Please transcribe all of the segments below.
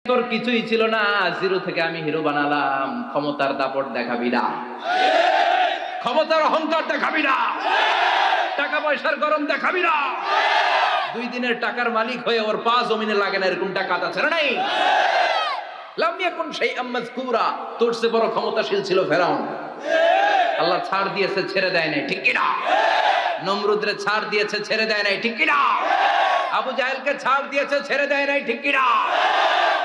তোর কিছুই ছিল না, জিরো থেকে আমি হিরো বানালাম। ক্ষমতার দাপট দেখাবি না, ক্ষমতার অহংকার দেখাবি না, টাকা পয়সার গরম দেখাবি না। 2 দিনের টাকার মালিক হয়ে ওর পা জমিনে লাগে না, এরকম টাকা আছে না নাই? লাম ইয়াকুন শাইআম মাযকুরা, তোর চেয়ে বড় ক্ষমতাশীল ছিল ফেরাউন। আল্লাহ ছাড় দিয়েছে, ছেড়ে দেয় নাই, ঠিক কি না? নমরুদরে ছাড় দিয়েছে, ছেড়ে দেয় নাই, ঠিক কি না? আবু জাহেলকে ছাড় দিয়েছে, ছেড়ে দেয় নাই, ঠিক কি না?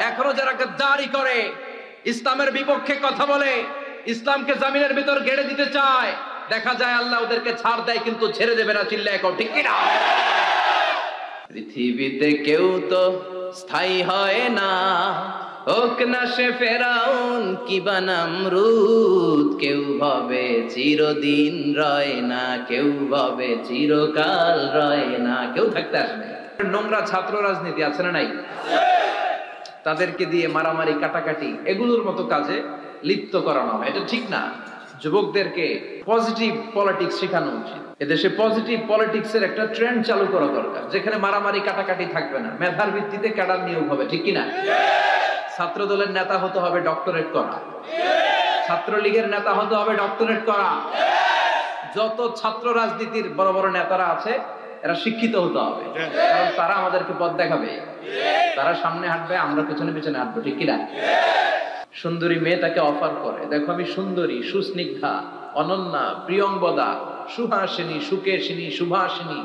এখনো যারা গাদ্দারি করে, ইসলামের বিপক্ষে কথা বলে, ইসলামকে জামিনের ভিতর গেড়ে দিতে চায়, দেখা যায় আল্লাহ ওদেরকে ছাড় দেয় কিন্তু ছেড়ে দেবে না। চিল্লায় কও ঠিক কি না? পৃথিবীতে কেউ তো স্থায়ী হয় না, হোক না সে ফেরাউন কিবা নমরুদ। কেউ ভাবে চিরদিন রয় না, কেউ ভাবে চিরকাল রয় না। কেউ থাকতে আসবে। নোংরা ছাত্র রাজনীতি আছে না নাই? তাদেরকে দিয়ে মারামারি, কাটাকাটি, এগুলোর মতো কাজে লিপ্ত করানো হয়, এটা ঠিক না। যুবকদেরকে পজিটিভ পলিটিক্স শেখানো উচিত। এদেশে পজিটিভ পলিটিক্স এর একটা ট্রেন্ড চালু করা দরকার, যেখানে মারামারি, কাটাকাটি থাকবে না, মেধার ভিত্তিতে ক্যাডার নিয়োগ হবে, ঠিক কিনা? ছাত্র দলের নেতা হতে হবে ডক্টরেট করা, ছাত্রলীগের নেতা হতে হবে ডক্টরেট করা। যত ছাত্র রাজনীতির বড় বড় নেতারা আছে এরা শিক্ষিত হতে হবে, কারণ তারা আমাদেরকে পথ দেখাবে। তারা সামনে হাঁটবে, আমরা পেছনে পেছনে হাঁটবো, ঠিক কিনা? সুন্দরী মেয়ে তাকে অফার করে, দেখো আমি সুন্দরী, সুস্নিগ্ধা, অনন্যা, প্রিয়ংবদা, সুহাসিনী, সুকেশিনী, সুভাষিনী,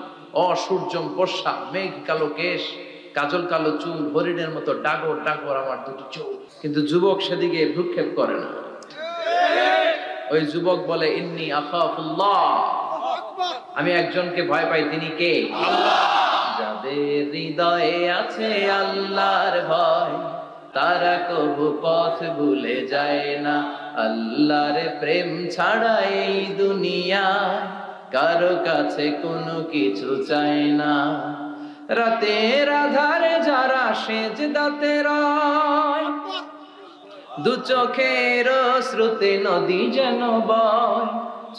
অসূর্যম পোষা, মেঘ কালো কেশ, কাজল কালো চুল, হরিণের মতো ডাগর ডাগর আমার দুটি চোখ। কিন্তু যুবক সেদিকে ভ্রুক্ষেপ করে না। ওই যুবক বলে ইন্নী আখাফুল্লাহ, আমি একজনকে ভয় পাই, তিনি কে? আল্লাহ। যাদের হৃদয়ে আছে আল্লাহর ভয়, তারা কবু পথ ভুলে যায় না। আল্লাহর প্রেম ছাড়া এই দুনিয়ায় কারো কাছে কোনো কিছু চায় না। রাতের আধারে যারা সেজদাতে রয়, দু চোখের শ্রুতে নদী যেন বয়।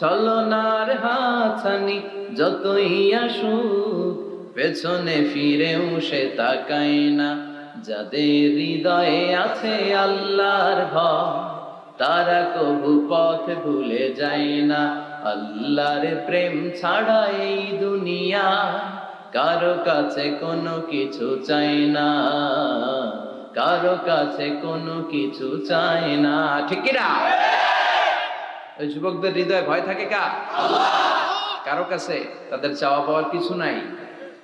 ছলনার হাতছানি যতই আসুক, পেছনে ফিরেও সে তাকায় না। যাদের হৃদয়ে আছে আল্লাহর ভয়, তারা কবু পথ ভুলে যায় না। আল্লাহর প্রেম ছাড়া এই দুনিয়া কারো কাছে কোনো কিছু চায় না, কারো কাছে কোনো কিছু চায় না, ঠিক কি না? ওই যুবকদের হৃদয়ে ভয় থাকে কার? আল্লাহ। কারো কাছে তাদের চাওয়া পাওয়ার কিছু নাই।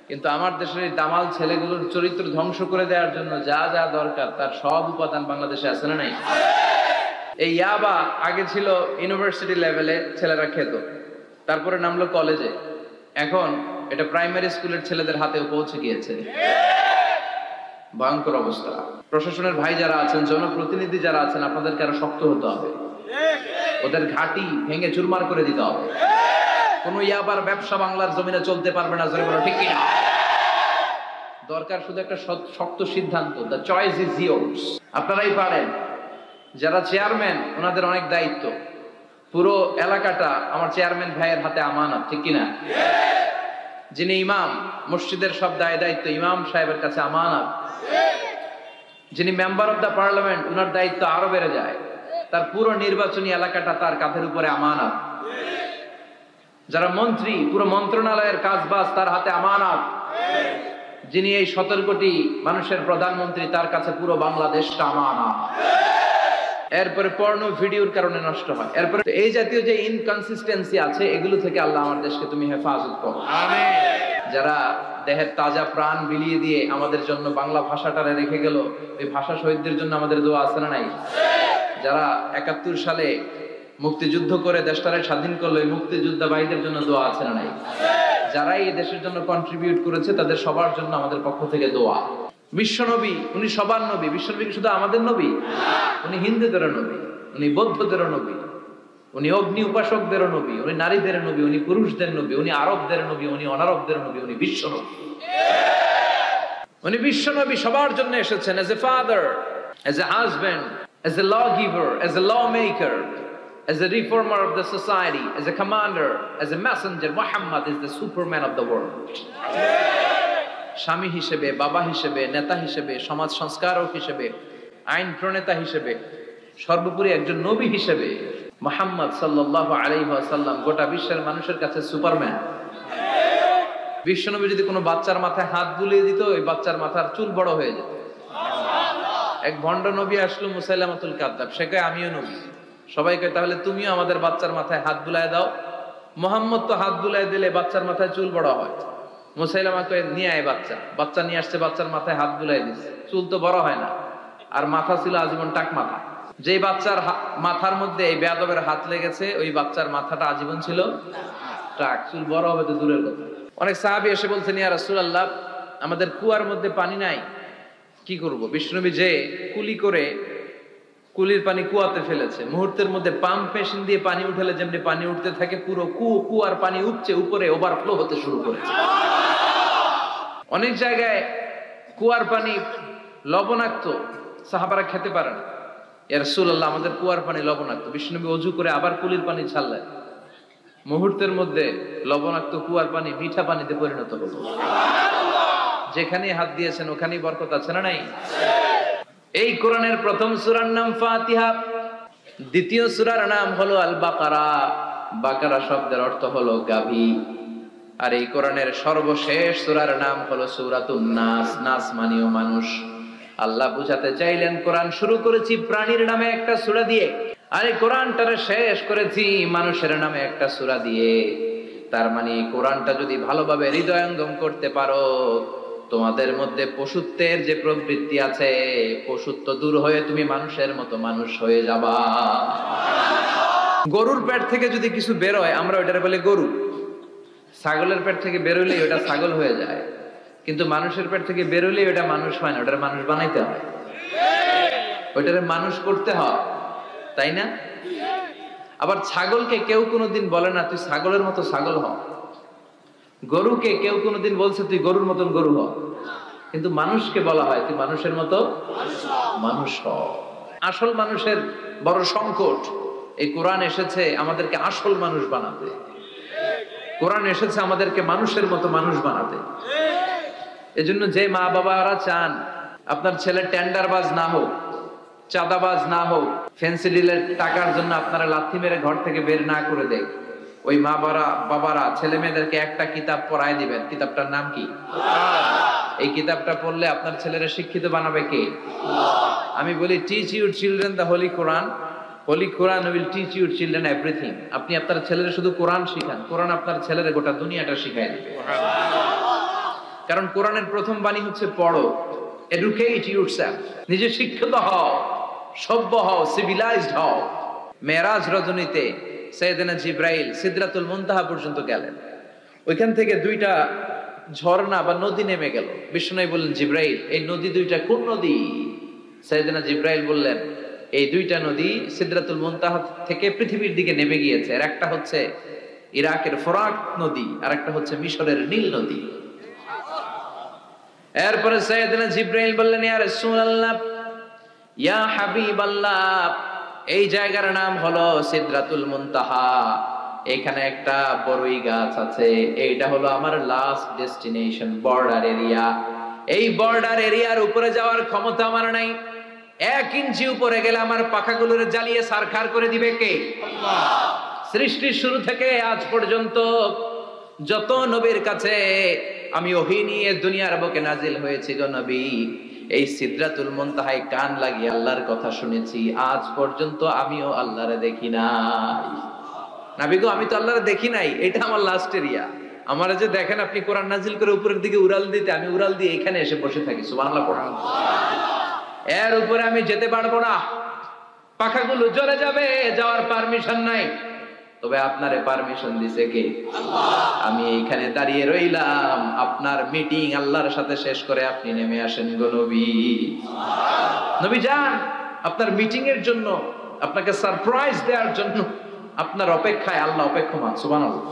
কিন্তু আমার দেশের এই দামাল ছেলেগুলোর চরিত্র ধ্বংস করে দেওয়ার জন্য যা যা দরকার তার সব উপাদান বাংলাদেশে আছে না নাই? এই ইয়াবা আগে ছিল ইউনিভার্সিটি লেভেলে ছেলেরা খেত, তারপরে নামলো কলেজে, এখন এটা প্রাইমারি স্কুলের ছেলেদের হাতেও পৌঁছে গিয়েছে। ভয়ঙ্কর অবস্থা। প্রশাসনের ভাই যারা আছেন, জনপ্রতিনিধি যারা আছেন, আপনাদেরকে আরো শক্ত হতে হবে, ওদের ঘাঁটি ভেঙে চুরমার করে দিতে হবে। কোন ইয়াবার ব্যবসা বাংলার জমিনে চলতে পারবে না, জোরে বলো ঠিক কিনা? দরকার শুধু একটা শক্ত সিদ্ধান্ত, দ্য চয়েস ইজ ইয়োর্স। আপনারাই পারেন। যারা চেয়ারম্যান, ওনাদের অনেক দায়িত্ব। পুরো এলাকাটা আমার চেয়ারম্যান ভাইয়ের হাতে আমানত, ঠিক কিনা? যিনি ইমাম, মসজিদের সব দায় দায়িত্ব ইমাম সাহেবের কাছে আমানত। যিনি মেম্বার অফ দ্য পার্লামেন্ট, ওনার দায়িত্ব আরো বেড়ে যায়। তার পুরো নির্বাচনী এলাকাটা তার কাঁধের উপরে আমানত। যারা মন্ত্রী, পুরো মন্ত্রণালয়ের কাজবাজ তার হাতে আমানত। যিনি এই 17 কোটি মানুষের প্রধানমন্ত্রী, তার কাছে পুরো বাংলাদেশটা আমানত। এরপরে পর্ণ ভিডিওর কারণে নষ্ট হয়। এরপরে এই জাতীয় যে ইনকনসিস্টেন্সি আছে, এগুলো থেকে আল্লাহ আমার দেশকে তুমি হেফাজত করো, আমিন। যারা দেহের তাজা প্রাণ বিলিয়ে দিয়ে আমাদের জন্য বাংলা ভাষাটারে রেখে গেল, এই ভাষা শহীদদের জন্য আমাদের দোয়া আছে না নাই? যারা 71 সালে মুক্তিযুদ্ধ করে দেশটারে স্বাধীন করলো, এই মুক্তিযোদ্ধা ভাইদের জন্য দোয়া আছে না নাই? যারা এই দেশের জন্য কন্ট্রিবিউট করেছে, তাদের সবার জন্য আমাদের পক্ষ থেকে দোয়া। বিশ্বনবী, উনি সবার নবী। বিশ্বনবী শুধু আমাদের নবী, উনি হিন্দুদেরও নবী, উনি বৌদ্ধদেরও নবী, উনি অগ্নি উপাসকদেরও নবী, উনি নারীদের নবী, উনি পুরুষদের নবী, উনি আরবদের নবী, উনি অনারবদের নবী, উনি বিশ্বনবী। উনি বিশ্বনবী, সবার জন্য এসেছেন, as a father, as a husband, as a lawgiver, as a lawmaker, as a reformer of the society, as a commander, as a messenger. Muhammad is the superman of the world. স্বামী হিসেবে, বাবা হিসেবে, নেতা হিসেবে, সমাজ সংস্কারক হিসেবে, আইন প্রণেতা হিসেবে, সর্বোপরি একজন নবী হিসেবে মুহাম্মদ সাল্লাল্লাহু আলাইহি ওয়াসাল্লাম গোটা বিশ্বের মানুষের কাছে সুপারম্যান। বিশ্বনবী যদি কোনো বাচ্চার মাথায় হাত বুলিয়ে দিত, ওই বাচ্চার মাথার চুল বড় হয়ে যেত। এক ভণ্ড নবী আসলো, মুসাইলামাতুল কাযযাব, সে কয় আমিও নবী। সবাই কয় তাহলে তুমিও আমাদের বাচ্চার মাথায় হাত বুলায় দাও। মুহাম্মদ তো হাত বুলায় দিলে বাচ্চার মাথায় চুল বড় হয়। মুসাইলামা কয় নিয়ে আয় বাচ্চা। বাচ্চা নিয়ে আসছে, বাচ্চার মাথায় হাত বুলাই দিচ্ছে, চুল তো বড় হয় না। আর মাথা ছিল আজীবন টাক মাথা। যেই বাচ্চার মাথার মধ্যে এই বেয়াদবের হাত লেগেছে, ওই বাচ্চার মাথাটা আজীবন ছিল টাক, চুল বড় হবে তো দূরের কথা। অনেক সাহাবী এসে বলছেন, ইয়া রাসূলুল্লাহ, আমাদের কুয়ার মধ্যে পানি নাই, কি করব? বিশ্বনবী যে কুলি করে কুলির পানি কুয়াতে ফেলেছে, মুহূর্তের মধ্যে পাম্প মেশিন দিয়ে পানি উঠালে যেমনি পানি উঠতে থাকে, পুরো কুয়ার পানি উঠছে উপরে, ওভারফ্লো হতে শুরু করেছে। অনেক জায়গায় কুয়ার পানি লবণাক্ত, সাহাবারা খেতে পারে না। ইয়া রাসূলুল্লাহ, আমাদের কুয়ার পানি লবণাক্ত। বিশ্বনবী ওযু করে আবার কুলির পানি ছাড়লেন, মুহূর্তের মধ্যে লবণাক্ত কুয়ার পানি মিঠা পানিতে পরিণত হলো। যেখানে হাত দিয়েছেন ওখানেই বরকত আছে না নাই? এই কোরআনের প্রথম সূরার নাম ফাতিহা, দ্বিতীয় সূরার নাম হলো আল বাকারা। বাকারা শব্দের অর্থ হলো গাভী। আর এই কোরআনের সর্বশেষ সূরার নাম হলো সূরাতুন নাস। নাস মানেও মানুষ। আল্লাহ বুঝাতে চাইলেন, কোরআন শুরু করেছি প্রাণীর নামে একটা সূরা দিয়ে, আর এই কোরআনটারে শেষ করেছি মানুষের নামে একটা সূরা দিয়ে। তার মানে কোরআনটা যদি ভালোভাবে হৃদয়ঙ্গম করতে পারো, তোমাদের মধ্যে পশুত্বের যে প্রবৃত্তি আছে, পশুত্ব দূর হয়ে তুমি মানুষের মতো মানুষ হয়ে যাবা। গরুর পেট থেকে যদি কিছু বেরোয়, আমরা ওইটারে বলে গরু। ছাগলের পেট থেকে বেরোলেই ওটা ছাগল হয়ে যায়, কিন্তু মানুষের পেট থেকে বেরোলেই ওটা মানুষ হয় না, ওটারে মানুষ বানাইতে হয়, ওইটারে মানুষ করতে হয়, তাই না? আবার ছাগলকে কেউ কোনোদিন বলে না তুই ছাগলের মতো ছাগল হ, গরুকে কেউ কোনোদিন বলছে তুই গরুর মতন গরু হ, কিন্তু মানুষকে বলা হয় তুই মানুষের মতো মানুষ হ। আসল মানুষের বড় সংকট। এই কোরআন এসেছে আমাদেরকে আসল মানুষ বানাতে, কোরআন এসেছে আমাদেরকে মানুষের মতো মানুষ বানাতে। এজন্য যে মা বাবারা চান আপনার ছেলে টেন্ডারবাজ না হোক, চাঁদাবাজ না হোক, ফেন্সিডিলের টাকার জন্য আপনারা লাথি মেরে ঘর থেকে বের না করে দেয়, ওই মা বাবারা ছেলে মেয়েদেরকে একটা কিতাব পড়ায় দিবেন। কিতাবটার নাম কি? এই কিতাবটা পড়লে আপনার ছেলেরা শিক্ষিত বানাবে কে? আমি বলি teach your children the holy Quran, holy Quran will teach your children everything. আপনি আপনার ছেলেরা শুধু কোরআন শিখান, কোরআন আপনার ছেলেরা গোটা দুনিয়াটা শিখাই দিবে। কারণ কোরআনের প্রথম বাণী হচ্ছে পড়ো, এডুকেট ইউরসেলফ, নিজে শিক্ষিত হও, সভ্য হও, সিভিলাইজড হও। মেরাজ রজনীতে সাইয়েদনা জিব্রাইল সিদরাতুল মুনতাহা পর্যন্ত গেলেন, ওইখান থেকে দুইটা ঝর্ণা বা নদী নেমে গেল। বিষ্ণু বললেন, জিব্রাইল এই নদী দুইটা কোন নদী? সাইয়েদনা জিব্রাইল বললেন, এই দুইটা নদী সিদরাতুল মুনতাহা থেকে পৃথিবীর দিকে নেমে গিয়েছে। আর একটা হচ্ছে ইরাকের ফোরাত নদী, আর একটা হচ্ছে মিশরের নীল নদী। এরপরে সাইয়েদনা জিব্রাইল বললেন, ইয়া রাসূলুল্লাহ, ইয়া হাবিবাল্লাহ, এই জায়গার নাম হলো সিদরাতুল মুনতাহা, এখানে একটা বড়ই গাছ আছে, এইটা হলো আমার লাস্ট ডেস্টিনেশন, বর্ডার এরিয়া। এই বর্ডার এরিয়ার উপরে যাওয়ার ক্ষমতা আমার নাই। 1 ইঞ্চি উপরে গেলে আমার পাখাগুলোরে জ্বালিয়ে সারখার করে দিবে কে? আল্লাহ। সৃষ্টির শুরু থেকে আজ পর্যন্ত যত নবীর কাছে আমি ওহী নিয়ে দুনিয়ার বুকে নাজিল হয়েছি গো নবী, এই সিদরাতুল মুনতাহায় কান লাগিয়ে আল্লাহর কথা শুনেছি। আজ পর্যন্ত আমিও আল্লাহরে দেখি নাই। নবী গো, আমি তো আল্লাহরে দেখি নাই, এটা আমার লাস্ট এরিয়া। আমারে যে দেখেন আপনি কোরআন নাজিল করে উপরের দিকে উড়াল দিতে, আমি উড়াল দিয়ে এখানে এসে বসে থাকি। সুবহানাল্লাহ পড়ুন। এর উপরে আমি যেতে পারবো না, পাখাগুলো জ্বলে যাবে, যাওয়ার পারমিশন নাই। তবে আপনারে পারমিশন দিছে কে? আল্লাহ। আমি এইখানে দাঁড়িয়ে রইলাম, আপনার মিটিং আল্লাহর সাথে শেষ করে আপনি নেমে আসেন গো নবী। নবী যান, আপনার মিটিং এর জন্য, আপনাকে সারপ্রাইজ দেওয়ার জন্য আপনার অপেক্ষায় আল্লাহ অপেক্ষমান। সুবহানাল্লাহ।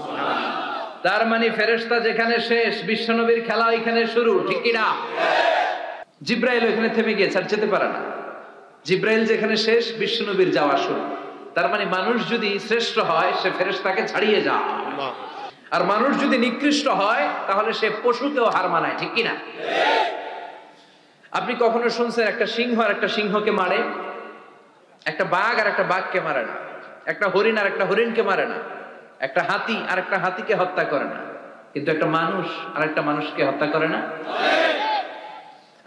তার মানে ফেরেশতা যেখানে শেষ, বিশ্বনবীর খেলা এখানে শুরু, ঠিক কি না? জিব্রাইল ওখানে থেমে গিয়েছে, আর যেতে পারে না। জিব্রাইল যেখানে শেষ, বিশ্বনবীর যাওয়া শুরু। তার মানে মানুষ যদি শ্রেষ্ঠ হয়, সে ফেরেশতাকে ছাড়িয়ে যায়, আর মানুষ যদি নিকৃষ্ট হয়, তাহলে সে পশুকেও হার মানায়, ঠিক কি না? আপনি কখনো শুনছেন একটা সিংহ আর একটা সিংহকে মারে? একটা বাঘ আর একটা বাঘকে মারে না, একটা হরিণ আর একটা হরিণকে মারে না, একটা হাতি আর একটা হাতিকে হত্যা করে না, কিন্তু একটা মানুষ আর একটা মানুষকে হত্যা করে না।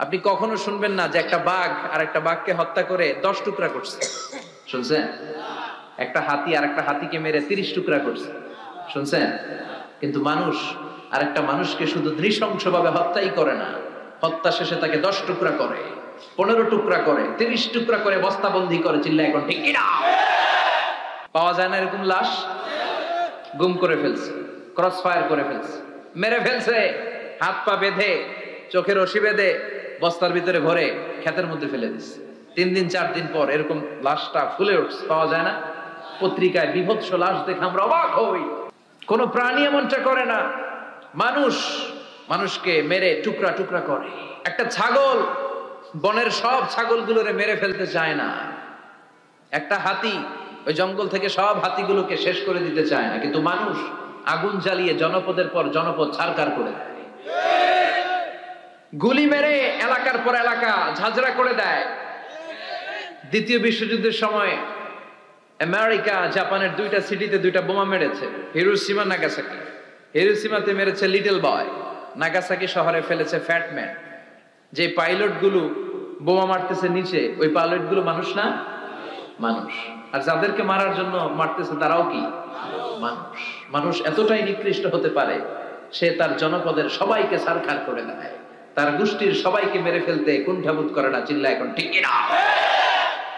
আপনি কখনো শুনবেন না যে একটা বাঘ আর একটা বাঘকে হত্যা করে 10 টুকরা করছে? শুনছেন? একটা হাতি আর একটা হাতিকে মেরে 30 টুকরা করছে? শুনছেন? কিন্তু মানুষ আর একটা মানুষকে শুধু নৃশংসভাবে হত্যাই করে না, হত্যা শেষে তাকে 10 টুকরা করে, 15 টুকরা করে, 30 টুকরা করে বস্তাবন্দি করে। চিল্লায় এখন ঠিক কিনা? পাওয়া যায় না এরকম লাশ? গুম করে ফেলছে, ক্রস ফায়ার করে ফেলছে, মেরে ফেলছে, হাত পা বেঁধে, চোখের রশি বেঁধে বস্তার ভিতরে ভরে ক্ষেতের মধ্যে ফেলে দিচ্ছে। 3 দিন 4 দিন পর এরকম লাশটা ফুলে উঠছে, পাওয়া যায় না। পত্রিকায় বিভৎস লাশ দেখে আমরা অবাক হই। কোন প্রাণী এমনটা করে না, মানুষ মানুষকে মেরে টুকরা টুকরা করে। একটা ছাগল বনের সব ছাগলগুলোরে মেরে ফেলতে চায় না, একটা হাতি ওই জঙ্গল থেকে সব হাতিগুলোকে শেষ করে দিতে চায় না, কিন্তু মানুষ আগুন জ্বালিয়ে জনপদের পর জনপদ ছারখার করে দেয়, গুলি মেরে এলাকার পর এলাকা ঝাঁঝরা করে দেয়। দ্বিতীয় বিশ্বযুদ্ধের সময় আমেরিকা জাপানের 2টা সিটিতে 2টা বোমা মেরেছে, হিরোশিমা নাগাসাকি। হিরোশিমাতে মেরেছে লিটল বয়, নাগাসাকি শহরে ফেলেছে ফ্যাটম্যান। যে পাইলট গুলো বোমা মারতেছে নিচে, ওই পাইলট গুলো মানুষ না? মানুষ। আর যাদেরকে মারার জন্য মারতেছে তারাও কি মানুষ। মানুষ এতটাই নিকৃষ্ট হতে পারে, সে তার জনপদের সবাইকে ছারখার করে দেয়, তার গোষ্ঠীর সবাইকে মেরে ফেলতে কুণ্ঠাবোধ করে না। চিল্লা এখন ঠিক কিনা?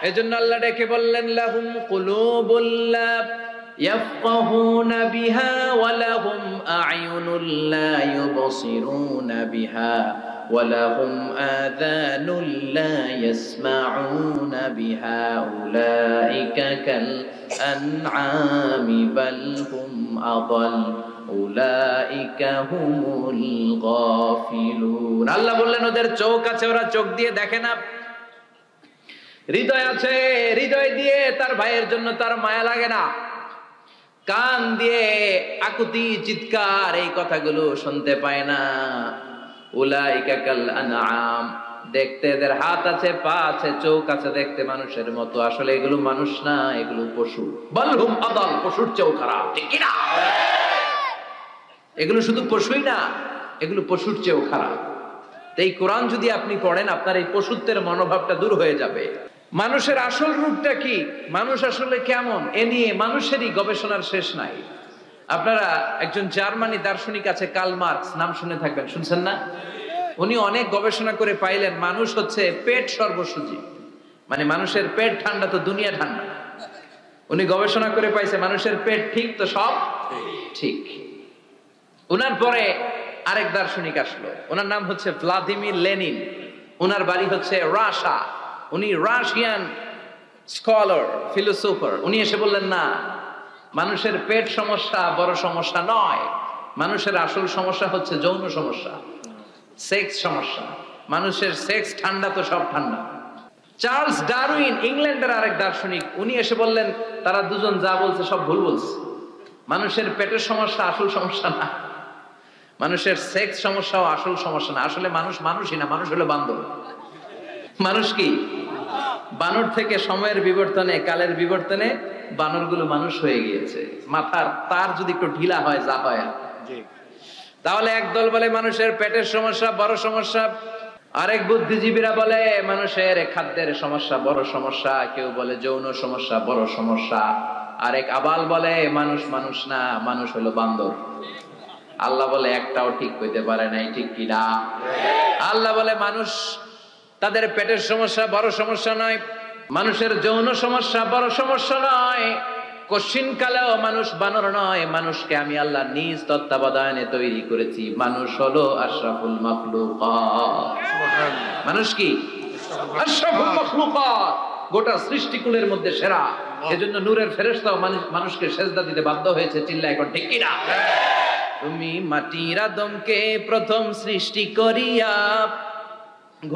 এজন্য আল্লাহ ডেকে বললেন, লাহুম কুলুবুল লা ইয়াফকাহুনা বিহা ওয়া লাহুম আ'য়ুনুল লা ইউবসিরুনা বিহা ওয়া লাহুম আযানুল লা ইয়াসমাউনা বিহা উলাইকা কাল আনআমি বাল হুম আযাল উলাইকা হুমুল গাফিলুন। আল্লাহ বললেন ওদের চোখ আছে, ওরা চোখ দিয়ে দেখে না। হৃদয় আছে, হৃদয় দিয়ে তার ভাইয়ের জন্য তার মায়া লাগে না। কান দিয়ে আকুতি চিৎকার এই কথাগুলো শুনতে পায় না। উলাইকা কাল আনআম, দেখতে এদের হাত আছে, পা আছে, চোখ আছে, দেখতে মানুষের মতো, আসলে এগুলো মানুষ না, এগুলো পশু। বালহুম আদাল, পশুর চেয়েও খারাপ। ঠিক কি না? এগুলো শুধু পশুই না, এগুলো পশুর চেয়েও খারাপ। এই কোরআন যদি আপনি পড়েন, আপনার এই পশুত্বের মনোভাবটা দূর হয়ে যাবে। মানুষের আসল রূপটা কি, মানুষ আসলে কেমন, এ নিয়ে মানুষেরই গবেষণার শেষ নাই। আপনারা একজন জার্মানি দার্শনিক আছে, কার্ল মার্কস, নাম শুনে থাকবেন, শুনছেন না? উনি অনেক গবেষণা করে পাইলেন মানুষ হচ্ছে পেট সর্বসুজি, মানে মানুষের পেট ঠান্ডা তো দুনিয়া ঠান্ডা। উনি গবেষণা করে পাইছে মানুষের পেট ঠিক তো সব ঠিক। উনার পরে আরেক দার্শনিক আসলো, ওনার নাম হচ্ছে ভ্লাদিমির লেনিন। ওনার বাড়ি হচ্ছে রাশিয়া, উনি রাশিয়ান স্কলার, ফিলোসোফার। উনি এসে বললেন, না, মানুষের পেট সমস্যা বড় সমস্যা নয়, মানুষের আসল সমস্যা হচ্ছে যৌন সমস্যা, সেক্স সমস্যা। মানুষের সেক্স ঠান্ডা তো সব ঠান্ডা। চার্লস ডারউইন, ইংল্যান্ডের আরেক দার্শনিক, উনি এসে বললেন তারা দুজন যা বলছে সব ভুল বলছে। মানুষের পেটের সমস্যা আসল সমস্যা না, মানুষের সেক্স সমস্যাও আসল সমস্যা না। আসলে মানুষ মানুষই না, মানুষ হলো বান্দর। মানুষ কি? বানর থেকে সময়ের বিবর্তনে, কালের বিবর্তনে বানরগুলো মানুষ হয়ে গিয়েছে। মাথার তার যদি একটু ঢিলা হয়, যা হয়, তাহলে একদল বলে মানুষের পেটের সমস্যা বড় সমস্যা, আরেক বুদ্ধিজীবীরা বলে মানুষের খাদ্যের সমস্যা বড় সমস্যা, কেউ বলে যৌন সমস্যা বড় সমস্যা, আরেক আবাল বলে মানুষ মানুষ না, মানুষ হলো বান্দর। আল্লাহ বলে একটাও ঠিক হইতে পারে নাই। ঠিক কিনা? আল্লাহ বলে মানুষ তাদের পেটের সমস্যা বড় সমস্যা নয়, মানুষের যৌন সমস্যা বড় সমস্যা নয়, কশিন কালেও মানুষ বানর নয়। মানুষকে আমি আল্লাহ নিজ তত্ত্বাবধানে তৈরি করেছি। মানুষ হলো আশরাফুল মাখলুকাত। মানুষ কি? আশরাফুল মাখলুকাত, গোটা সৃষ্টিকুলের মধ্যে সেরা। এজন্য নূরের ফেরেশতাও মানুষকে সেজদা দিতে বাধ্য হয়েছে। চিল্লা এখন ঠিক কিনা? তুমি মাটির আদমকে প্রথম সৃষ্টি করিয়া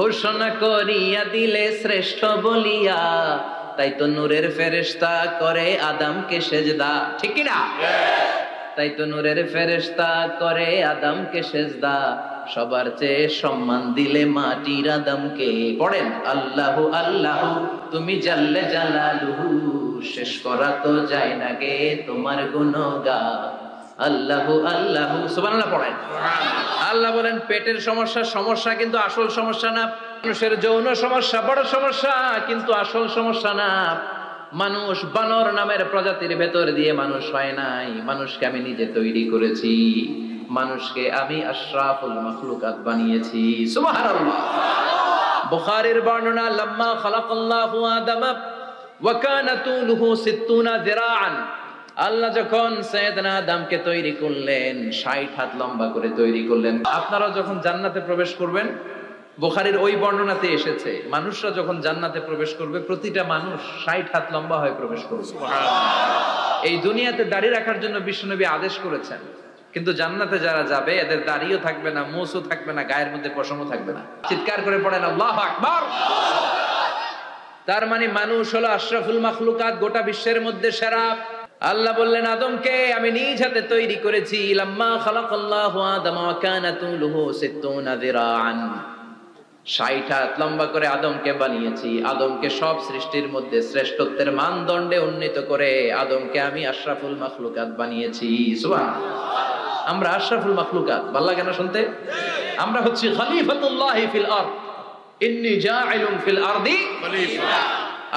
ঘোষণা করিয়া দিলে শ্রেষ্ঠ বলিয়া, তাই তো নূরের ফেরেশতা করে আদমকে সেজদা। ঠিক কিনা? তাই তো নূরের ফেরেশতা করে আদমকে সেজদা, সবার চেয়ে সম্মান দিলে মাটির আদমকে। পড়েন আল্লাহু আল্লাহু তুমি জাল্লে জালালুহু, শেষ করা তো যায় না গে তোমার গুণগান। আল্লাহু আল্লাহু সুবহানাল্লাহ পড়েন। আল্লাহ বলেন পেটের সমস্যা সমস্যা, কিন্তু আসল সমস্যা না। মানুষের যৌন সমস্যা বড় সমস্যা, কিন্তু আসল সমস্যা না। মানুষ বানর নামের প্রজাতির ভেতর দিয়ে মানুষ হয় নাই, মানুষকে আমি নিজে তৈরি করেছি। মানুষকে আমি আশরাফুল মাখলুকাত বানিয়েছি। সুবহানাল্লাহ। বুখারীর বর্ণনা, লাম্মা খালাকাল্লাহু আদামা ওয়া কানা তুলুহু 60 যিরাআন। আল্লাহ যখন সাইয়েদনা আদমকে তৈরি করলেন 60 হাত লম্বা করে তৈরি করলেন। আপনারা যখন জান্নাতে প্রবেশ করবেন, বুখারীর ওই বর্ণনাতে এসেছে মানুষরা যখন জান্নাতে প্রবেশ করবে প্রতিটা মানুষ 60 হাত লম্বা হয়ে প্রবেশ করবে। সুবহানাল্লাহ। এই দুনিয়াতে দাড়ি রাখার জন্য বিশ্বনবী আদেশ করেছেন, কিন্তু জান্নাতে যারা যাবে এদের দাড়িও থাকবে না, মুছও থাকবে না, গায়ের মধ্যে পশমও থাকবে না। চিৎকার করে পড়েন আল্লাহু আকবার। তার মানে মানুষ হলো আশরাফুল মাখলুকাত, গোটা বিশ্বের মধ্যে সেরা। আল্লাহ বললেন আদমকে আমি নিজ হাতে তৈরি করেছি। লাম্মা খালাকাল্লাহু আদামা ওয়া কানা তুলুহু 60 যিরাআন, 60 হাত লম্বা করে আদমকে বানিয়েছি। আদমকে সব সৃষ্টির মধ্যে শ্রেষ্ঠত্বের মানদণ্ডে উন্নীত করে আদমকে আমি আশরাফুল মাখলুকাত বানিয়েছি। সুবহানাল্লাহ। আমরা আশরাফুল মাখলুকাত, ভালো লাগে না শুনতে? আমরা হচ্ছি খলিফাতুল্লাহি ফিল আরদ, ইন্নী জাইলুন ফিল আরদি খলিফা।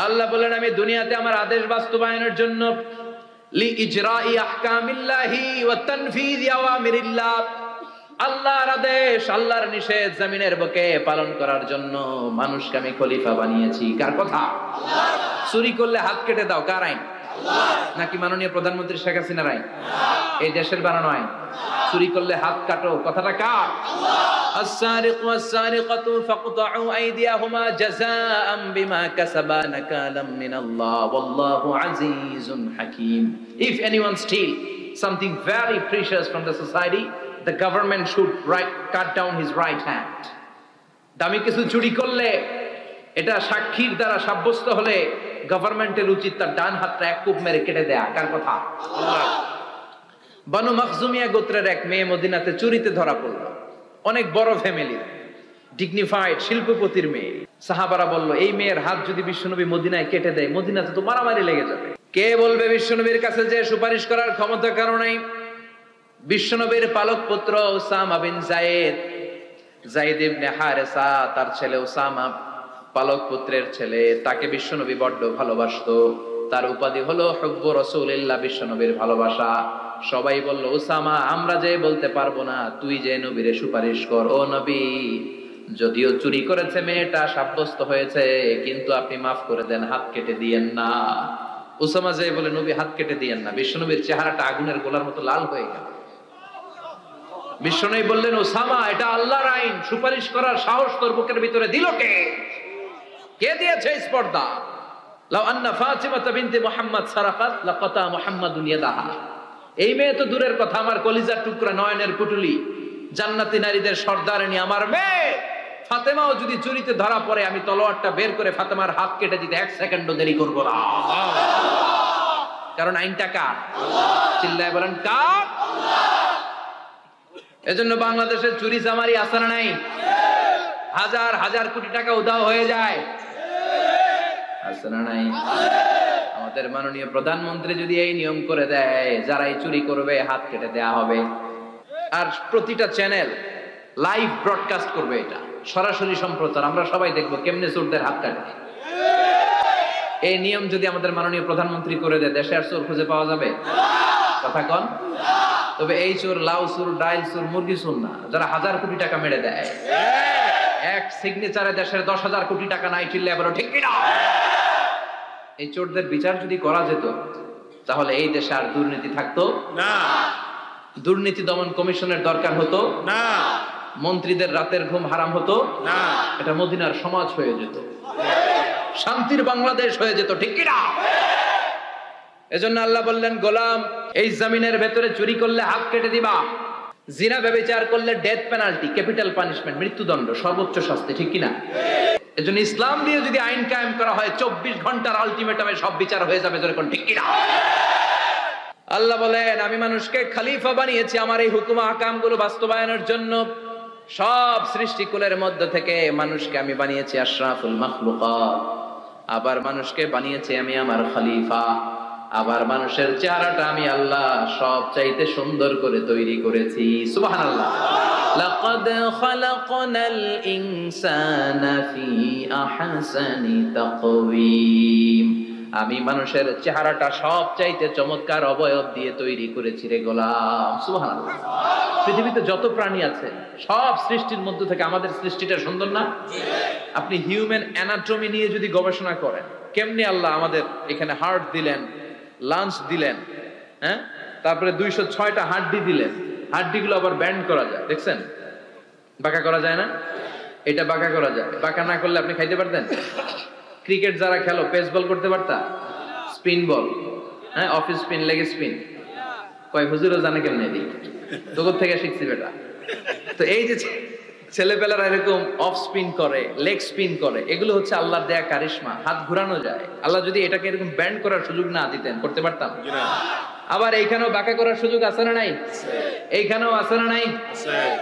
আল্লাহ বলেন আমি দুনিয়াতে আমার আদেশ বাস্তবায়নের জন্য, লি ইজরাই আহকামিল্লাহি ওয়া তানফিযি আওয়ামিরিল্লাহ, আল্লাহর আদেশ আল্লাহর নিষেধ জমিনের বুকে পালন করার জন্য মানুষকে আমি খলিফা বানিয়েছি। কার কথা? আল্লাহ। চুরি করলে হাত কেটে দাও, কার আইন? আল্লাহ। নাকি মাননীয় প্রধানমন্ত্রী শেখ হাসিনার আইন? এই দেশের বানানো আইন। চুরি করলে হাত কাটো, কথাটা কার? আল্লাহ। السارق والسارقة فاقطعوا أيديهما جزاء بما كسبا نكالا من الله والله عزيز حكيم. If anyone steal something very precious from the society, the government should cut down his right hand. দামি কিছু চুরি করলে এটা সাক্ষীর দ্বারা সাব্যস্ত হলে গভর্নমেন্টের উচিত তার ডান হাতটা এক কূপ মেরে কেটে দেয়া। কার কথা? আল্লাহ। বানু মাখজুমিয়া গোত্রের এক মেয়ে মদিনাতে চুরিতে ধরা পড়ল। অনেক বড় ফ্যামিলির, ডিগনিফাইড শিল্পপতির মেয়ে। সাহাবারা বলল এই মেয়ের হাত যদি বিশ্বনবী মদিনায় কেটে দেয়, মদিনাতে তো মারামারি লেগে যাবে। কে বলবে বিশ্বনবীর কাছে যে সুপারিশ করার ক্ষমতা কারো নাই? বিশ্বনবীর পালক পুত্র উসামা বিন যায়েদ, যায়েদ ইবনে হারেসা, তার ছেলে উসামা পালক পুত্রের ছেলে, তাকে বিশ্বনবী বড্ড ভালোবাসতো। তার উপাধি হলো হুব্বু রাসূলিল্লাহ, বিশ্বনবীর ভালোবাসা। সবাই বলল উসামা আমরা যে বলতে পারবো না, তুই যে নবীরে সুপারিশ কর। ও নবী, যদিও চুরি করেছে মেয়েটা, সাব্যস্ত হয়েছে, কিন্তু আপনি মাফ করে দেন, হাত কেটে দিয়েন না। উসামা যে বলে নবী হাত কেটে দিয়েন না, বিশ্বনবীর চেহারাটা আগুনের গোলার মতো লাল হয়ে গেল। বিশ্বনবী বললেন উসামা এটা আল্লাহর আইন, সুপারিশ করার সাহস তোর বুকের ভিতরে দিল কে? কে দিয়েছে স্পর্ধা? লাউ আন্না ফাতিমা বিনতে মুহাম্মদ সারাকাত লাকাতা মুহাম্মাদুন ইয়াদাহা। এই মেয়ে তো দূরের কথা, আমার কলিজার টুকরা, নয়নের পুটুলি, জান্নাতি নারীদের সর্দারিনী আমার মেয়ে ফাতেমাও যদি চুরিতে ধরা পড়ে, আমি তলোয়ারটা বের করে ফাতেমার হাত কেটে দিতে 1 সেকেন্ডও দেরি করব না। কারণ আইনটা কার? আল্লাহ। চিল্লায় বলেন কার? আল্লাহ। এজন্য বাংলাদেশের চুরি চামারি আছে না নাই? হাজার হাজার কোটি টাকা উধাও হয়ে যায়, আছে না নাই? আমাদের মাননীয় প্রধানমন্ত্রী যদি এই নিয়ম করে দেয়, যারাই চুরি করবে হাত কেটে দেয়া হবে। আর প্রতিটা চ্যানেল লাইভ ব্রডকাস্ট করবে, এটা সরাসরি সম্প্রচার, আমরা সবাই দেখবো কেমনে চোরদের হাত কাটে। এই নিয়ম যদি আমাদের মাননীয় প্রধানমন্ত্রী করে দেয়, দেশে আর চোর খুঁজে পাওয়া যাবে? কথা কন। তবে এই চোর লাউ চোর, ডাইল চোর, মুরগি চোর না, যারা হাজার কোটি টাকা মেরে দেয়। এক সিগনেচারে দেশের 10,000 কোটি টাকা নাই, চিল্লে বলো ঠিক কিনা? এই চোরদের বিচার যদি করা যেত, তাহলে এই দেশে আর দুর্নীতি থাকতো না। দুর্নীতি দমন কমিশনের দরকার হতো না। মন্ত্রীদের রাতের ঘুম হারাম হতো না। এটা মদিনার সমাজ হয়ে যেত, শান্তির বাংলাদেশ হয়ে যেত, ঠিক কিনা? এজন্য আল্লাহ বললেন গোলাম, এই জমিনের ভেতরে চুরি করলে হাত কেটে দিবা, জিনা ব্যভিচার করলে ডেথ পেনাল্টি, ক্যাপিটাল পানিশমেন্ট, মৃত্যুদণ্ড, সর্বোচ্চ শাস্তি, ঠিক কিনা? এজন্য ইসলাম দিয়ে যদি আইন কায়েম করা হয়, 24 ঘন্টার আলটিমেটামে সব বিচার হয়ে যাবে, যেরকম, ঠিক কিনা? আল্লাহ বলেন আমি মানুষকে খলিফা বানিয়েছি আমার এই হুকুম আহকামগুলো বাস্তবায়নের জন্য। সব সৃষ্টিকুলের মধ্য থেকে মানুষকে আমি বানিয়েছি আশরাফুল মাখলুকাত। আবার মানুষকে বানিয়েছি আমি আমার খলিফা। আবার মানুষের চেহারাটা আমি আল্লাহ সব চাইতে সুন্দর করে তৈরি করেছি। সুবহানাল্লাহ। লাকাদ খালাকনাল ইনসানা ফি আহসানি তাকওয়িম। আমি মানুষের চেহারাটা সব চাইতে চমৎকার অবয়ব দিয়ে তৈরি করেছি রে গোলাম। সুবহানাল্লাহ। পৃথিবীতে যত প্রাণী আছে সব সৃষ্টির মধ্য থেকে আমাদের সৃষ্টিটা সুন্দর না? আপনি হিউম্যান অ্যানাটমি নিয়ে যদি গবেষণা করেন, কেমনি আল্লাহ আমাদের এখানে হার্ট দিলেন, লাঞ্চ দিলেন, হ্যাঁ, তারপরে 206টা হাড্ডি দিলেন, হাড্ডিগুলো আবার ব্যান্ড করা যায়, দেখছেন? বাঁকা করা যায় না? এটা বাঁকা করা যায়। বাঁকা না করলে আপনি খাইতে পারতেন? ক্রিকেট যারা খেলো, পেস বল করতে পারতা? স্পিন বল, হ্যাঁ, অফিস স্পিন, লেগ স্পিন, কয় হুজুরও জানে কেমনে দিই, তোর থেকে শিখছি বেটা। তো এই যে ছেলেপেলারা এরকম অফ স্পিন করে, লেগ স্পিন করে, এগুলো হচ্ছে আল্লাহর দেয়া কারিশমা। হাত ঘুরানো যায়। আল্লাহ যদি এটাকে এরকম ব্যান্ড করার সুযোগ না দিতেন, করতে পারতাম? আবার এইখানেও বাঁকা করার সুযোগ আছে না নাই? এইখানেও আছে না নাই?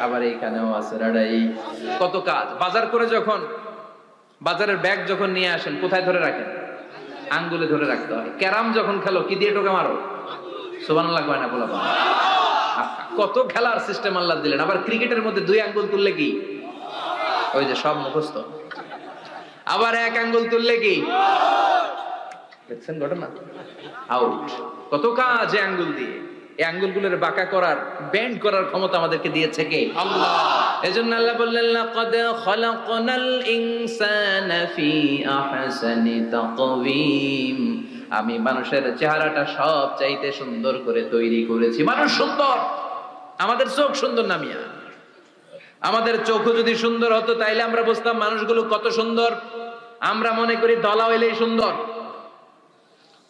আবার এইখানেও আছে না নাই? কত কাজ। বাজার করে যখন বাজারের ব্যাগ যখন নিয়ে আসেন, কোথায় ধরে রাখেন? আঙ্গুলে ধরে রাখতে হয়। ক্যারাম যখন খেলো, কি দিয়ে টোকা মারো? সুবহানাল্লাহ কয় না বলা? কত খেলার সিস্টেম আল্লাহ দিলেন। আবার ক্রিকেটের মধ্যে 2 আঙ্গুল তুললে কি? ওই যে সব মুখস্থ। আবার 1 আঙ্গুল তুললে কি? দেখছেন ঘটনা? আউট। কত কাজ এই আঙ্গুল দিয়ে। এই আঙ্গুলগুলোর বাঁকা করার, বেন্ড করার ক্ষমতা আমাদেরকে দিয়েছে কে? আল্লাহ। এজন্য আল্লাহ বললেন লাকাদ খালাকনাল ইনসানা ফি আহসানি তাকওয়িম। আমি মানুষের চেহারাটা সব চাইতে সুন্দর করে তৈরি করেছি। মানুষ সুন্দর, আমাদের চোখ সুন্দর না মিয়া? আমাদের চোখও যদি সুন্দর হতো তাইলে আমরা বুঝতাম মানুষগুলো কত সুন্দর। আমরা মনে করি ধলা হইলেই সুন্দর।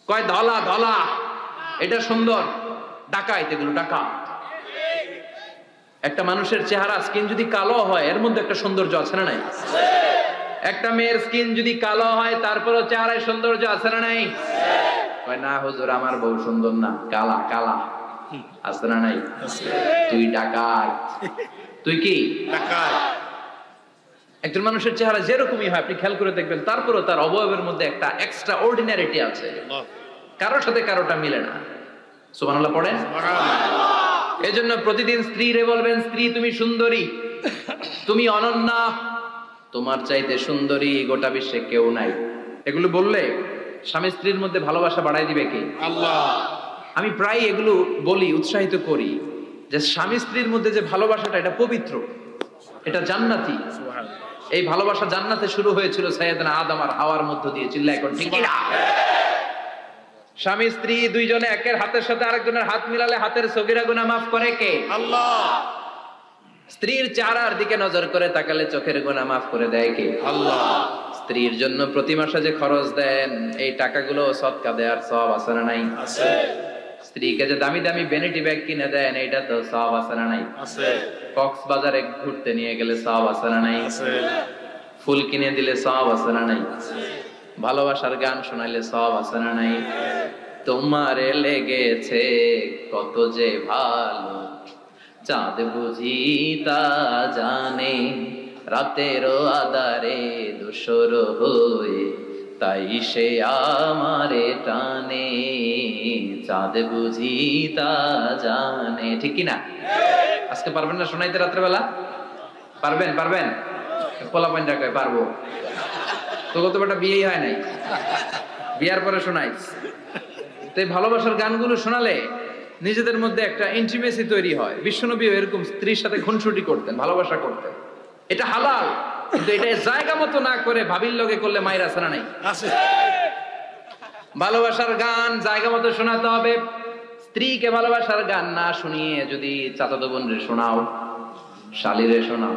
কয় ধলা ধলা, এটা সুন্দর। ডাকাইত, এগুলো ডাকাত। একটা মানুষের চেহারা স্কিন যদি কালো হয়, এর মধ্যে একটা সৌন্দর্য আছে না নাই? একটা মেয়ের স্কিন যদি কালো হয়, তারপরও চেহারায় সৌন্দর্য আছে না নাই? কয় না হুজুর, আমার বউ সুন্দর না, কালা কালা। আছে না নাই? তুই ডাকাত। তুই কি ডাকাত? একজন মানুষের চেহারা যেরকমই হয়, আপনি খেয়াল করে দেখবেন, তারপরও তার অবয়বের মধ্যে একটা এক্সট্রা অর্ডিনারিটি আছে। কারোর সাথে কারোটা মিলে না। সুবহানাল্লাহ পড়েন। এজন্য প্রতিদিন স্ত্রীরে বলবেন, স্ত্রী তুমি সুন্দরী, তুমি অনন্যা, তোমার চাইতে সুন্দরী গোটা বিশ্বে কেউ নাই। এগুলো বললে স্বামী স্ত্রীর মধ্যে ভালোবাসা বাড়াই দিবে কে? আল্লাহ। আমি প্রায় এগুলো বলি, উৎসাহিত করি যে স্বামী স্ত্রীর মধ্যে যে ভালোবাসাটা, এটা পবিত্র, এটা জান্নাতি। এই ভালোবাসা জান্নাতে শুরু হয়েছিল সাইয়েদনা আদম আর হাওয়ার মধ্য দিয়ে। চিল্লা এখন ঠিক না? স্বামী স্ত্রী দুইজনে একের হাতের সাথে আরেকজনের হাত মিলালে হাতের সগীরা গুনাহ মাফ করে কে? আল্লাহ। স্ত্রীর চেহারার দিকে নজর করে তাকালে চোখের গুনাহ মাফ করে দেয় কে? আল্লাহ। স্ত্রীর জন্য প্রতি মাসে যে খরচ দেন, এই টাকাগুলো সদকা দেওয়ার সওয়াব আছে না নাই? আছে। স্ত্রীকে যে দামি দামি ভ্যানিটি ব্যাগ কিনে দেন, এটা তো সওয়াব আছে না নাই? আছে। কক্সবাজারে ঘুরতে নিয়ে গেলে সওয়াব আছে না নাই? আছে। ফুল কিনে দিলে সওয়াব আছে না নাই? আছে। ভালোবাসার গান শোনাইলে সওয়াব আছে না নাই? তোমারে লেগেছে কত যে ভালো, চাঁদ বুঝি তা জানে, রাতেরও আধারে দোসর হয়ে তাই সে আমারে টানে, চাঁদ বুঝি তা জানে। ঠিক কি না? আজকে পারবেন না শোনাইতে রাত্রেবেলা? পারবেন? পারবেন? পোলাপাইন ডাকায় পারবো তো, কত বেটা বিয়েই হয় নাই, বিয়ার পরে শোনাইস। তো এই ভালোবাসার গানগুলো শোনালে নিজেদের মধ্যে একটা ইন্টিমেসি তৈরি হয়। বিশ্বনবী এরকম স্ত্রীর সাথে খুনসুটি করতেন, ভালোবাসা করতেন। এটা হালাল, কিন্তু এটা জায়গা মতো না করে ভাবির লগে করলে মায়ের আছে না নাই? আছে। ভালোবাসার গান জায়গা মতো শোনাতে হবে। স্ত্রীকে ভালোবাসার গান না শুনিয়ে যদি চাচাতো বোনরে শোনাও, শালিরে শোনাও,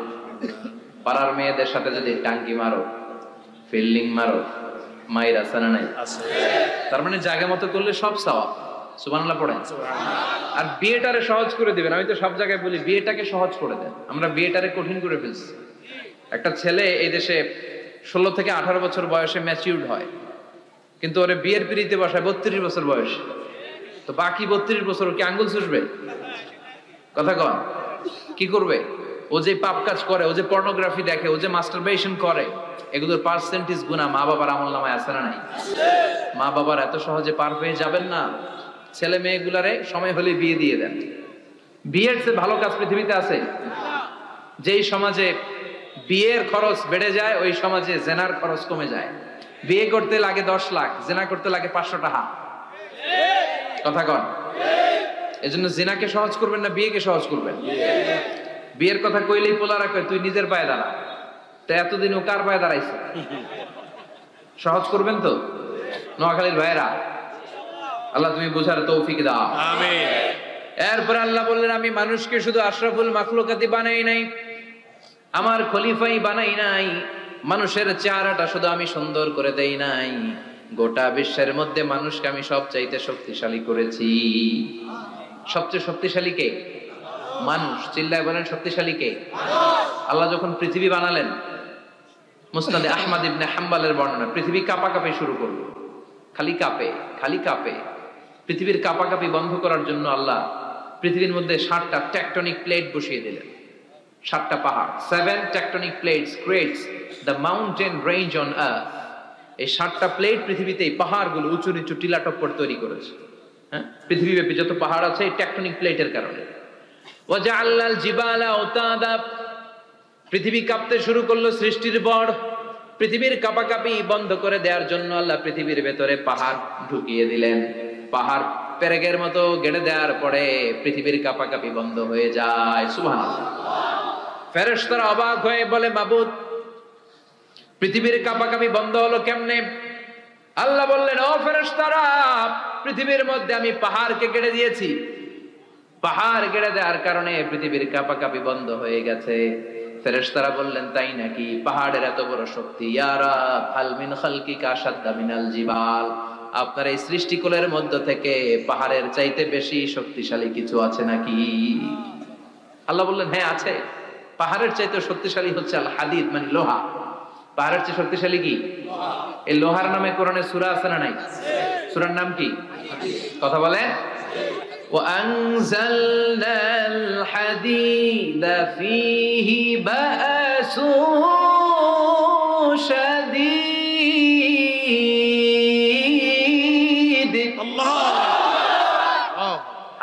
পাড়ার মেয়েদের সাথে যদি টাঙ্কি মারো, ফিল্ডিং মারো, মায়ের আছে না নাই? আছে। তার মানে জায়গা মতো করলে সব সওয়াব। সুবহানাল্লাহ পড়েন। আর বিয়েটারে সহজ করে দিবেন। আমি তো সব জায়গায় বলি বিয়েটাকে সহজ করে দেন। আমরা বিয়েটারে কঠিন করে ফেলছি। একটা ছেলে এই দেশে 16 থেকে 18 বছর বয়সে ম্যাচিউরড হয়, কিন্তু ওরে বিয়ের পিড়িতে বসায় 32 বছর বয়সে। তো বাকি 32 বছর কি আঙ্গুল চুষবে? কথা কন, কি করবে? ও যে পাপ কাজ করে, ও যে পর্নোগ্রাফি দেখে, ও যে মাস্টারবেশন করে, এগুলোর পার্সেন্টেজ গুণা মা বাবার আমল নামায় আছে না নাই? মা বাবার এত সহজে পার পেয়ে যাবেন না। ছেলে মেয়েগুলারে সময় হলে বিয়ে দিয়ে দেন। বিয়ের চেয়ে ভালো কাজ পৃথিবীতে আছে? যেই সমাজে বিয়ের খরচ বেড়ে যায়, ওই সমাজে জেনার খরচ কমে যায়। বিয়ে করতে লাগে 10 লাখ, জেনা করতে লাগে 500 টাকা। কথা কন। এজন্য জেনাকে সহজ করবেন না বিয়েকে সহজ করবেন? বিয়ের কথা কইলেই পোলারা কয় তুই নিজের পায়ে দাঁড়া। তো এতদিন ও কার পায়ে দাঁড়াইছে? সহজ করবেন তো নোয়াখালীর ভাইয়েরা? আল্লাহ তুমি বুঝার তৌফিক দাও, আমিন। এরপর আল্লাহ বললেন আমি মানুষকে শুধু আশরাফুল মাখলুকাতি বানাই নাই, আমার খলিফাই বানাই নাই। মানুষের চেহারাটা শুধু আমি সুন্দর করে দেই নাই, গোটা বিশ্বের মধ্যে মানুষকে আমি সবচাইতে শক্তিশালী করেছি। সবচেয়ে শক্তিশালী কে? মানুষ। চিল্লায় বলেন শক্তিশালী কে? আল্লাহ যখন পৃথিবী বানালেন, মুসনাদে আহমদ ইবনে হাম্বলের বর্ণনা, পৃথিবী কাঁপাকাঁপি শুরু করলো। খালি কাঁপে, খালি কাঁপে। পৃথিবীর কাঁপাকাঁপি বন্ধ করার জন্য আল্লাহ পৃথিবীর মধ্যে 7টা টেকটনিক প্লেট বসিয়ে দিলেন। 7টা পাহাড়। 7 tectonic plates creates the mountain range on earth. এই 7টা প্লেট পৃথিবীতে এই পাহাড়গুলো উঁচু নিচু টিলা টপ্পর তৈরি করেছে। হ্যাঁ, পৃথিবীব্যাপী যত পাহাড় আছে এই টেকটনিক প্লেটের কারণে। ওয়াজআলনাল জিবালা আওতাদা, পৃথিবী কাঁপতে শুরু করলো সৃষ্টির বড়। পৃথিবীর কাঁপাকাঁপি বন্ধ করে দেওয়ার জন্য আল্লাহ পৃথিবীর ভেতরে পাহাড় ঢুকিয়ে দিলেন। পাহাড় পেরেকের মতো গেড়ে দেওয়ার পরে পৃথিবীর কাঁপাকাঁপি বন্ধ হয়ে যায়। সুবহানাল্লাহ। ফেরেশতারা অবাক হয়ে বলে মাবুদ, পৃথিবীর কাঁপাকাঁপি বন্ধ হলো কেমনে? আল্লাহ বললেন ও ফেরেশতারা, পৃথিবীর মধ্যে আমি পাহাড়কে গেড়ে দিয়েছি। পাহাড় গেড়ে দেওয়ার কারণে পৃথিবীর কাঁপাকাঁপি বন্ধ হয়ে গেছে। ফেরেশতারা বললেন তাই নাকি? পাহাড়ের এত বড় শক্তি। ইয়া রাব হাল মিন খালকিকা আশাদ্দা মিনাল জিবাল, আপনার এই সৃষ্টিকুলের মধ্য থেকে পাহাড়ের চাইতে বেশি শক্তিশালী কিছু আছে নাকি? আল্লাহ বললেন হ্যাঁ আছে। পাহাড়ের চাইতে শক্তিশালী হচ্ছে আল হাদিদ, মানে লোহা। পাহাড়ের চেয়ে শক্তিশালী কি? এই লোহার নামে কোরআনে সূরা আছে না নাই? সূরার নাম কি? কথা বলেন। وأنزلنا الحديد فيه بأس شديد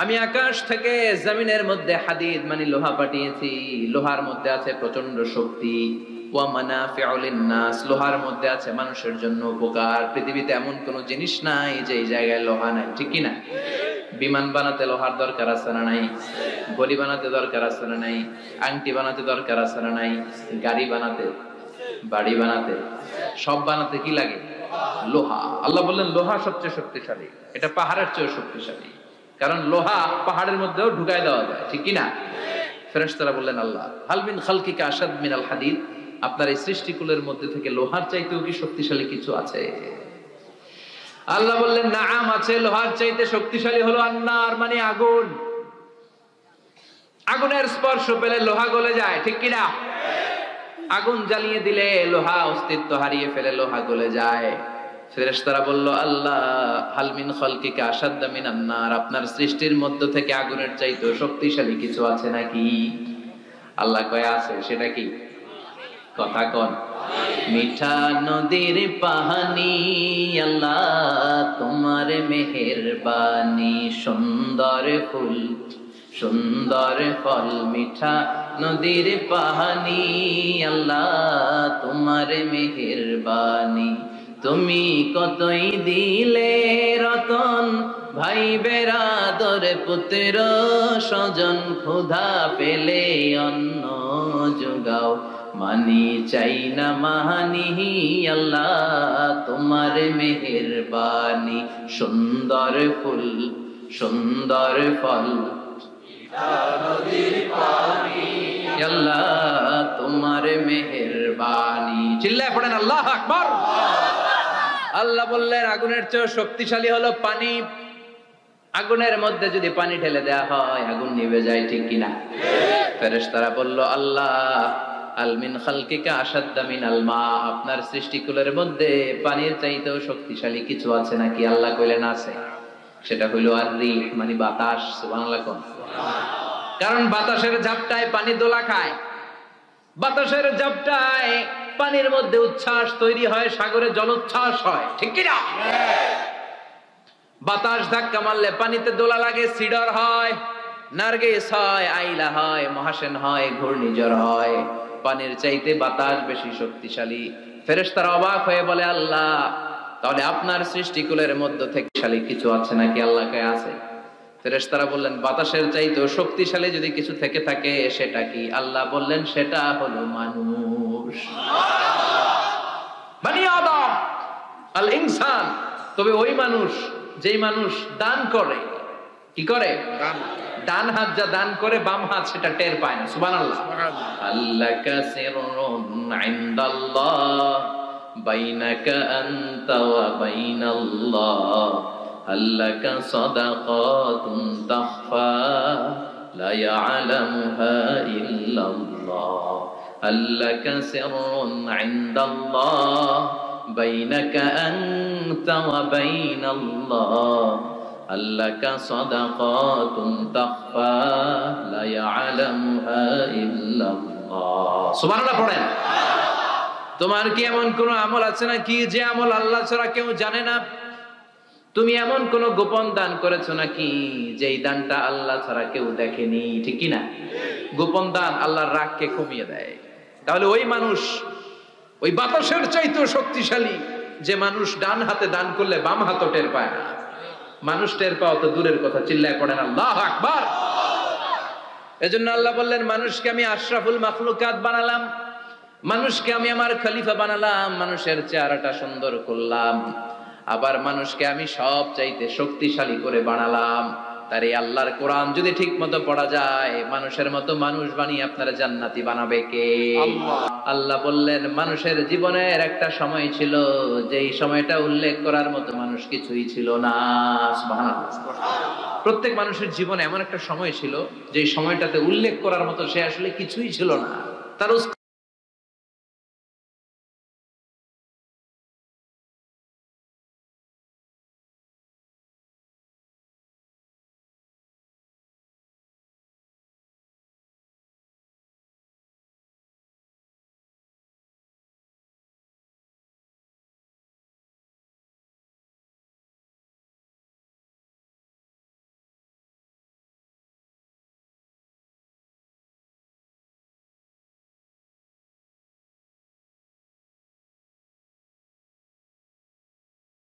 আমি আকাশ থেকে জমিনের মধ্যে হাদিদ মানে লোহা পাঠিয়েছি। লোহার মধ্যে আছে প্রচন্ড শক্তি। ওয়া মানাফিউ লিন-নাস, লোহার মধ্যে আছে মানুষের জন্য উপকার। পৃথিবীতে এমন কোন জিনিস নাই যে এই জায়গায় লোহা নাই, ঠিক কি না? বিমান বানাতে লোহার দরকার আছে না নাই? গড়ি বানাতে দরকার আছে না নাই? আংটি বানাতে দরকার আছে না নাই? গাড়ি বানাতে, বাড়ি বানাতে, সব বানাতে কি লাগে? লোহা। আল্লাহ বললেন লোহা সবচেয়ে শক্তিশালী। এটা পাহাড়ের চেয়ে শক্তিশালী, কারণ লোহা পাহাড়ের মধ্যেও ঢুকায় দেওয়া যায়, ঠিক কি না? ফেরেশতারা বললেন আল্লাহ হাল মিন খালকিকা আশাদ মিনাল হাদিদ, আপনার এই সৃষ্টিকুলের মধ্যে থেকে লোহার চাইতেও কি শক্তিশালী কিছু আছে? আল্লাহ বললেন নাআম আছে। লোহার চাইতে শক্তিশালী হলো আন্নার, মানে আগুন। আগুনের স্পর্শ পেলে লোহা গলে যায়, ঠিক কি না? আগুন জ্বালিয়ে দিলে লোহা অস্তিত্ব হারিয়ে ফেলে, লোহা গলে যায়। ফেরেশতারা বলল আল্লাহ হাল মিন খালকিকা আশাদ্দা মিনান নার, আপনার সৃষ্টির মধ্য থেকে আগুনের চাইতেও শক্তিশালী কিছু আছে নাকি? আল্লাহ কয় আছে। সেটা কি? কথা কন। মিঠা নদীর পানি আল্লাহ তোমার মেহেরবানি, সুন্দর ফুল সুন্দর ফল, মিঠা নদীর পানি আল্লাহ তোমার মেহেরবানি। তুমি কতই দিলে রতন, ভাই বেরাদর পুত্র স্বজন, ক্ষুধা পেলে অন্ন যোগাও, মানি চাই না মানি আল্লাহ তোমার মেহেরবানি। সুন্দর ফুল সুন্দর ফল আল্লাহ তোমার মেহেরবানি। চিল্লায় পড়েন আল্লাহু আকবার। আল্লাহ বললেন আগুনের চেয়ে শক্তিশালী হলো পানি। আগুনের মধ্যে যদি পানি ঢেলে দেওয়া হয় আগুন নিভে যায়, ঠিক কিনা? ফেরেশতারা বলল আল্লাহ আল মিন খালকিকা আশাদ্দা মিনাল মা, আপনার সৃষ্টিকুলের মধ্যে পানির চাইতেও শক্তিশালী কিছু আছে নাকি? আল্লাহ কইলেন আছে। সেটা হইল আর রিহ, মানে বাতাস। সুবহানাল্লাহ। কারণ বাতাসের ঝাপটায় পানি দোলা খায়, বাতাসের ঝাপটায় পানির মধ্যে উচ্ছ্বাস তৈরি হয়, সাগরে জলোচ্ছ্বাস হয়, ঠিক কি না? বাতাস ধাক্কা মারলে পানিতে দোলা লাগে, সিডর হয়, নার্গিস হয়, আইলা হয়, মহাসেন হয়, ঘূর্ণিঝড় হয়। পানির চাইতে বাতাস বেশি শক্তিশালী। ফেরেশতারা অবাক হয়ে বলে, আল্লাহ, তাহলে আপনার সৃষ্টিকুলের মধ্যে থেকে শক্তিশালী কিছু আছে নাকি? আল্লাহ কয় আছে। ফেরেশতারা বললেন, বাতাসের চাইতেও শক্তিশালী যদি কিছু থেকে থাকে সেটা কি? আল্লাহ বললেন, সেটা হলো মানুষ, বনি আদম, আল ইনসান। তবে ওই মানুষ, যেই মানুষ দান করে, কি করে? ডান হাত যা দান করে, বাম হাত সেটা টের পায় না। সুবহানাল্লাহ। আল্লাকা সিররুন ইনদাল্লাহ বাইনাকা আনতা ওয়া বাইনাল্লাহ, আল্লাকা সাদাকাতুন তাখফা লা ইয়ালামুহা ইল্লাল্লাহ, আল্লাকা সিররুন ইনদাল্লাহ বাইনাকা আনতা ওয়া বাইনাল্লাহ, আল্লাকা সাদাকাতুন তাখফা লা ইয়ালামুহা ইল্লাল্লাহ। সুবহানাল্লাহ পড়েন। তোমার কি এমন কোন আমল আছে নাকি যে আমল আল্লাহ ছাড়া কেউ জানে না? তুমি এমন কোন গোপন দান করেছো নাকি যেই দানটা আল্লাহ ছাড়া কেউ দেখেনি, ঠিক কি না? গোপন দান আল্লাহর রাগকে কমিয়ে দেয়। তাহলে ওই মানুষ ওই বাতাসের চাইতেও শক্তিশালী, যে মানুষ ডান হাতে দান করলে বাম হাতও টের পায় না। মানুষ টের পাওয়া তো দূরের কথা, চিল্লায় পড়েন আল্লাহু আকবার। এজন্য আল্লাহ বললেন, মানুষকে আমি আশরাফুল মাখলুকাত বানালাম, মানুষকে আমি আমার খলিফা বানালাম, মানুষের চেহারাটা সুন্দর করলাম, আবার মানুষকে আমি সব চাইতে শক্তিশালী করে বানালাম। তার এই আল্লাহর কোরআন যদি ঠিক মতো পড়া যায়, মানুষের মতো মানুষ বানিয়ে আপনারা জান্নাতি বানাবে কে? আল্লাহ বললেন, মানুষের জীবনের একটা সময় ছিল যেই সময়টা উল্লেখ করার মতো মানুষ কিছুই ছিল না। সুবহানাল্লাহ। প্রত্যেক মানুষের জীবনে এমন একটা সময় ছিল যেই সময়টাতে উল্লেখ করার মতো সে আসলে কিছুই ছিল না। তার